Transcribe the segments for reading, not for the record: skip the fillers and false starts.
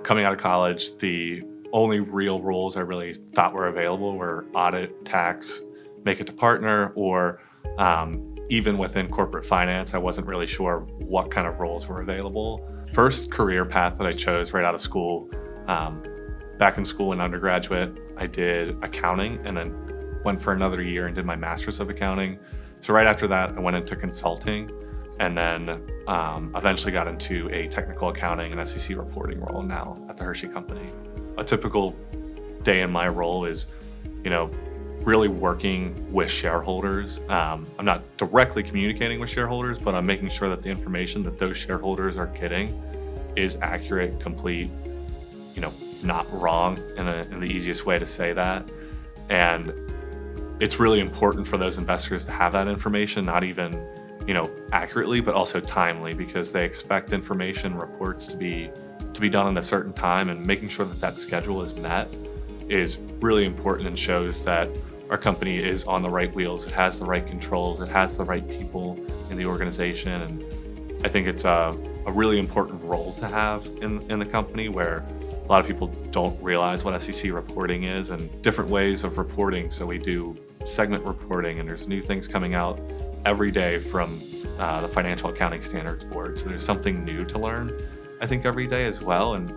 Coming out of college, the only real roles I really thought were available were audit, tax, make it to partner, or even within corporate finance, I wasn't really sure what kind of roles were available. First career path that I chose right out of school, back in school in undergraduate, I did accounting and then went for another year and did my master's of accounting. So right after that, I went into consulting and then eventually got into a technical accounting and SEC reporting role now at the Hershey Company. A typical day in my role is, really working with shareholders. I'm not directly communicating with shareholders, but I'm making sure that the information that those shareholders are getting is accurate, complete, not wrong in the easiest way to say that. And it's really important for those investors to have that information, not even, accurately, but also timely, because they expect information reports to be done in a certain time, and making sure that that schedule is met is really important and shows that our company is on the right wheels. It has the right controls. It has the right people in the organization. And I think it's a really important role to have in the company, where a lot of people don't realize what SEC reporting is and different ways of reporting. So we do segment reporting, and there's new things coming out every day from the Financial Accounting Standards Board. So there's something new to learn, I think, every day as well. And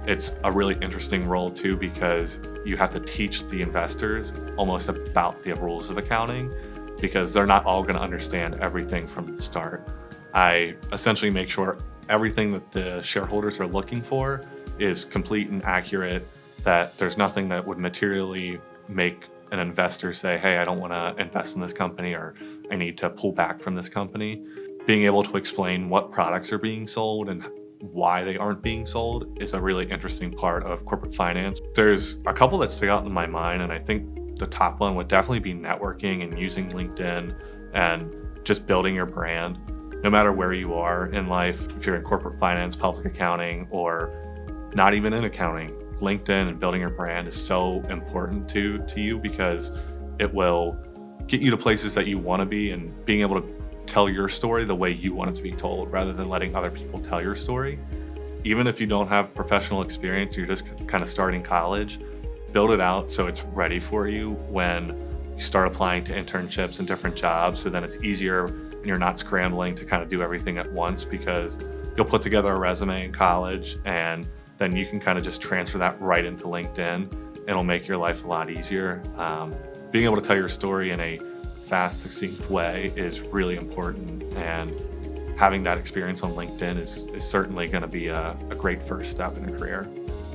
it's a really interesting role too, because you have to teach the investors almost about the rules of accounting, because they're not all going to understand everything from the start. I essentially make sure everything that the shareholders are looking for is complete and accurate, that there's nothing that would materially make an investor say, hey, I don't want to invest in this company, or I need to pull back from this company. Being able to explain what products are being sold and why they aren't being sold is a really interesting part of corporate finance. There's a couple that stick out in my mind, and I think the top one would definitely be networking and using LinkedIn and just building your brand. No matter where you are in life, if you're in corporate finance, public accounting, or not even in accounting, LinkedIn and building your brand is so important to you, because it will get you to places that you want to be, and being able to tell your story the way you want it to be told, rather than letting other people tell your story. Even if you don't have professional experience, you're just kind of starting college, build it out so it's ready for you when you start applying to internships and different jobs. So then it's easier and you're not scrambling to kind of do everything at once, because you'll put together a resume in college and then you can kind of just transfer that right into LinkedIn. It'll make your life a lot easier. Being able to tell your story in a fast, succinct way is really important, and having that experience on LinkedIn is certainly going to be a great first step in a career.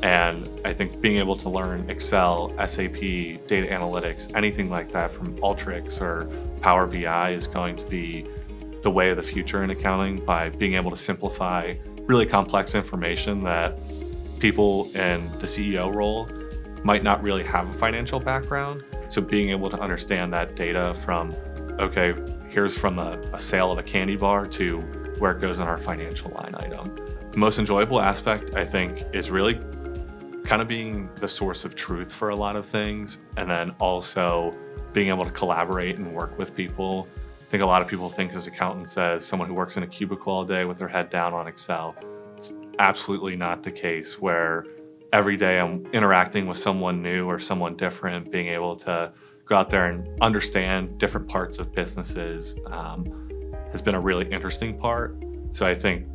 And I think being able to learn Excel, SAP, data analytics, anything like that from Alteryx or Power BI is going to be the way of the future in accounting, by being able to simplify really complex information that people in the CEO role might not really have a financial background. So being able to understand that data from, okay, here's from a sale of a candy bar to where it goes on our financial line item. The most enjoyable aspect, I think, is really kind of being the source of truth for a lot of things, and then also being able to collaborate and work with people. I think a lot of people think as accountants as someone who works in a cubicle all day with their head down on Excel. It's absolutely not the case, where every day I'm interacting with someone new or someone different. Being able to go out there and understand different parts of businesses has been a really interesting part. So I think,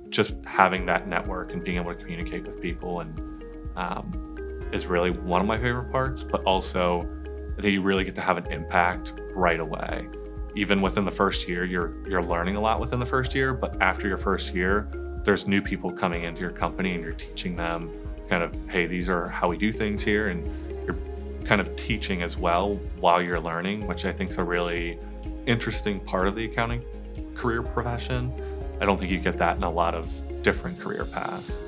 just having that network and being able to communicate with people and is really one of my favorite parts. But also, I think you really get to have an impact right away. Even within the first year, you're learning a lot within the first year, but after your first year, there's new people coming into your company and you're teaching them kind of, hey, these are how we do things here. And you're kind of teaching as well while you're learning, which I think is a really interesting part of the accounting career profession. I don't think you get that in a lot of different career paths.